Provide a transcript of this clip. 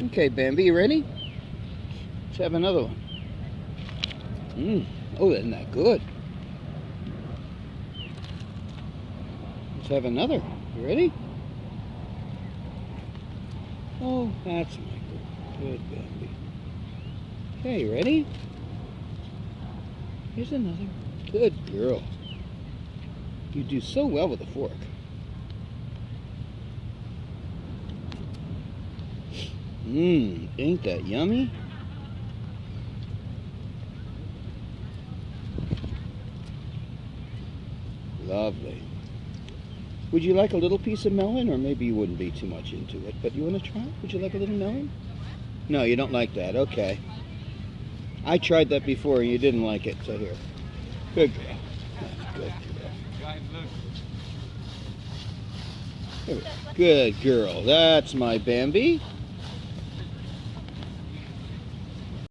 Okay, Bambi, you ready? Let's have another one. Oh, isn't that good? Let's have another. You ready? Oh, that's my good Bambi. Okay, you ready? Here's another. Good girl. You do so well with a fork. Ain't that yummy? Lovely. Would you like a little piece of melon, or maybe you wouldn't be too much into it, but you want to try? Would you like a little melon? No, you don't like that. Okay. I tried that before and you didn't like it, so here. Good girl. That's good girl. Good girl. That's my Bambi.